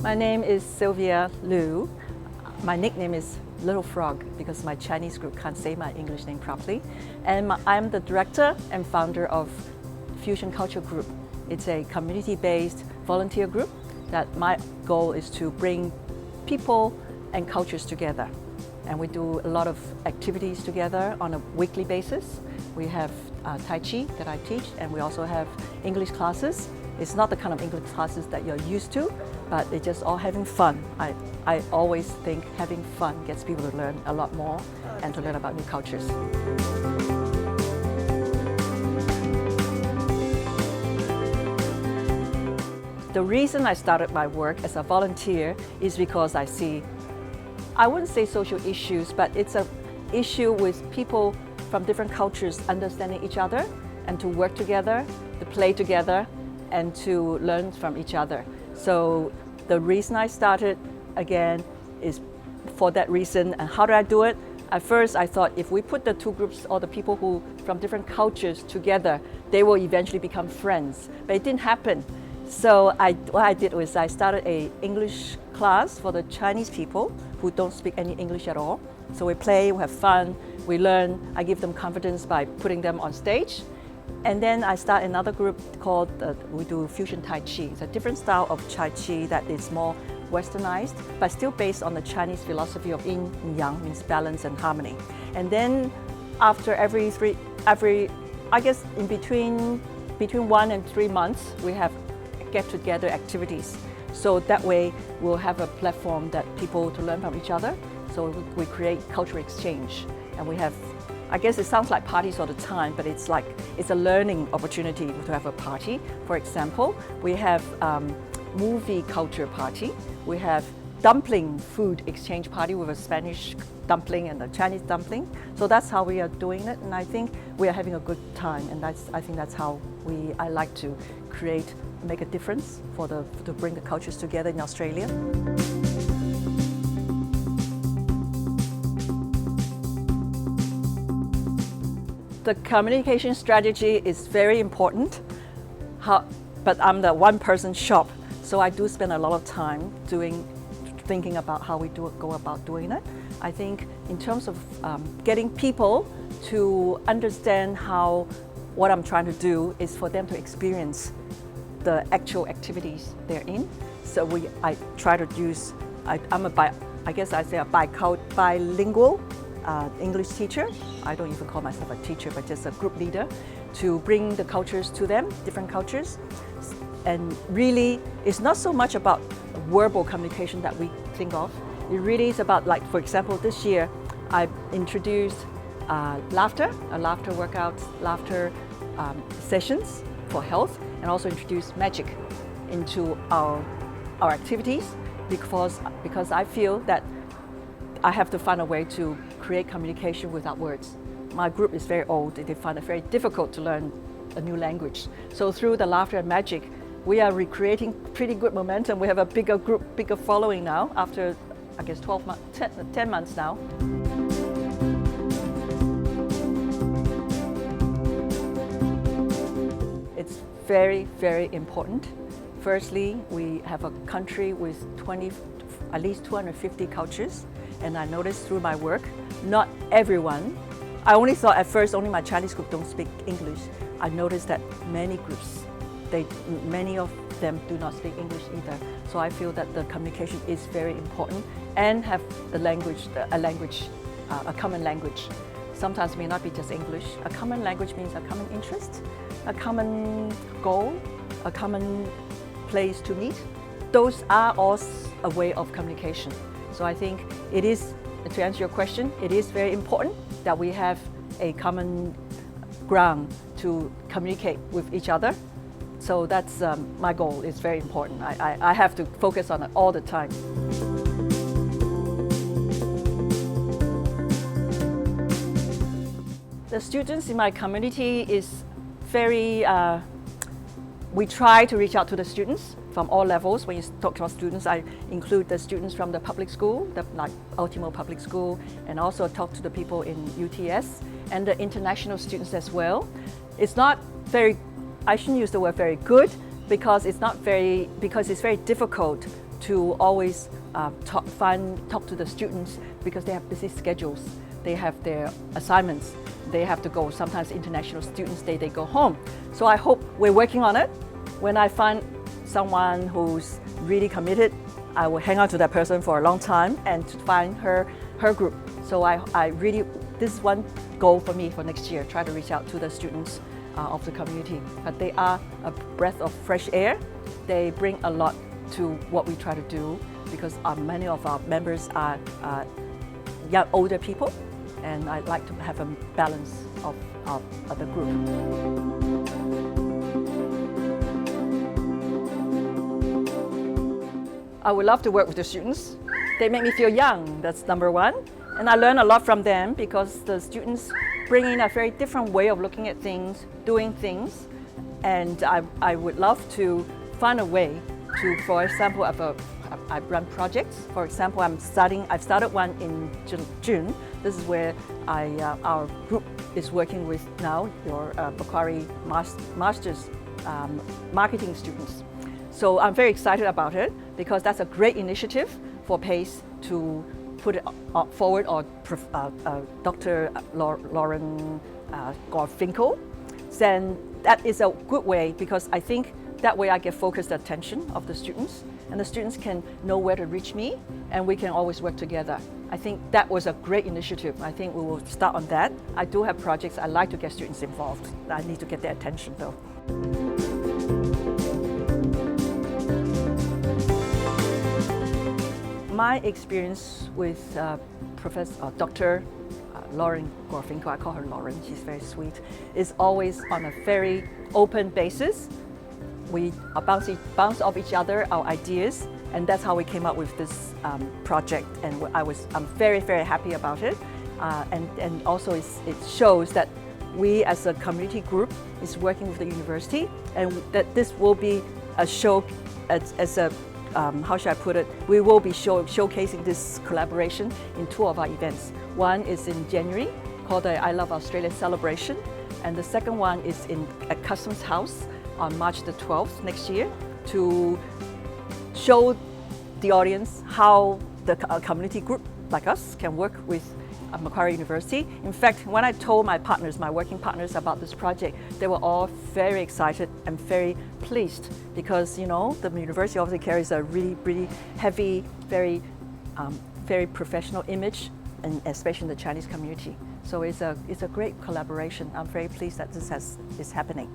My name is Sylvia Liu. My nickname is Little Frog because my Chinese group can't say my English name properly. And I'm the director and founder of Fusion Culture Group. It's a community-based volunteer group that my goal is to bring people and cultures together. And we do a lot of activities together on a weekly basis. We have Tai Chi that I teach, and we also have English classes. It's not the kind of English classes that you're used to, but it's just all having fun. I always think having fun gets people to learn a lot more and to learn about new cultures. The reason I started my work as a volunteer is because I see, I wouldn't say social issues, but it's an issue with people from different cultures understanding each other and to work together, to play together, and to learn from each other. So the reason I started again is for that reason. And how did I do it? At first I thought if we put the two groups or the people who from different cultures together, they will eventually become friends. But it didn't happen. So what I did was I started an English class for the Chinese people who don't speak any English at all. So we play, we have fun, we learn. I give them confidence by putting them on stage. And then I start another group called, we do Fusion Tai Chi. It's a different style of Tai Chi that is more westernized, but still based on the Chinese philosophy of yin and yang, means balance and harmony. And then after I guess in between 1 and 3 months, we have get-together activities. So that way we'll have a platform that people to learn from each other. So we create cultural exchange, and we have, I guess it sounds like parties all the time, but it's a learning opportunity to have a party. For example, we have movie culture party. We have dumpling food exchange party with a Spanish dumpling and a Chinese dumpling. So that's how we are doing it, and I think we are having a good time, and I think that's how I like to make a difference to bring the cultures together in Australia. The communication strategy is very important, but I'm the one-person shop, so I do spend a lot of time thinking about how we go about doing it. I think in terms of getting people to understand what I'm trying to do is for them to experience the actual activities they're in. So I try to use, I'm a bilingual English teacher. I don't even call myself a teacher, but just a group leader to bring the cultures to them, different cultures. And really, it's not so much about verbal communication that we think of. It really is about, like, for example, this year, I introduced laughter workouts, laughter sessions for health, and also introduced magic into our activities because I feel that I have to find a way to create communication without words. My group is very old. They find it very difficult to learn a new language. So through the laughter and magic, we are recreating pretty good momentum. We have a bigger group, bigger following now after, I guess, 10 months now. It's very, very important. Firstly, we have a country with at least 250 cultures. And I noticed through my work, not everyone, I only thought at first only my Chinese group don't speak English. I noticed that many groups, many of them do not speak English either. So I feel that the communication is very important, and have a common language. Sometimes it may not be just English. A common language means a common interest, a common goal, a common place to meet. Those are all a way of communication. So I think it is, to answer your question, it is very important that we have a common ground to communicate with each other. So that's my goal. It's very important. I have to focus on it all the time. The students in my community is very, we try to reach out to the students from all levels. When you talk to our students, I include the students from the public school, like Ultimo Public School, and also talk to the people in UTS and the international students as well. It's not very, I shouldn't use the word very good, because it's very difficult to always talk to the students because they have busy schedules. They have their assignments. They have to go, sometimes International Students' Day, they go home. So I hope we're working on it. When I find someone who's really committed, I will hang on to that person for a long time and to find her group. So I really, this is one goal for me for next year, try to reach out to the students of the community. But they are a breath of fresh air. They bring a lot to what we try to do because many of our members are young, older people, and I'd like to have a balance of the group. I would love to work with the students. They make me feel young, that's number one. And I learn a lot from them because the students bring in a very different way of looking at things, doing things. And I would love to find a way to, for example, I run projects. For example, I've started one in June. This is where our group is working with now, your Macquarie Masters marketing students. So I'm very excited about it because that's a great initiative for PACE to put it forward, or Dr. Lauren Gorfinkel. Then that is a good way because I think that way I get focused attention of the students, and the students can know where to reach me, and we can always work together. I think that was a great initiative. I think we will start on that. I do have projects. I like to get students involved. I need to get their attention though. My experience with Dr. Lauren Gorfinkel, I call her Lauren, she's very sweet, is always on a very open basis. We bounce off each other, our ideas, and that's how we came up with this project. And I'm very, very happy about it. And also it shows that we as a community group is working with the university, and that this will be a show as a how should I put it? We will be showcasing this collaboration in two of our events. One is in January, called the I Love Australia Celebration, and the second one is at Customs House on March the 12th next year, to show the audience how the community group like us can work with Macquarie University. In fact, when I told my partners, my working partners, about this project, they were all very excited and very pleased because, you know, the university obviously carries a really heavy, very professional image, and especially in the Chinese community. So it's a great collaboration. I'm very pleased that this is happening.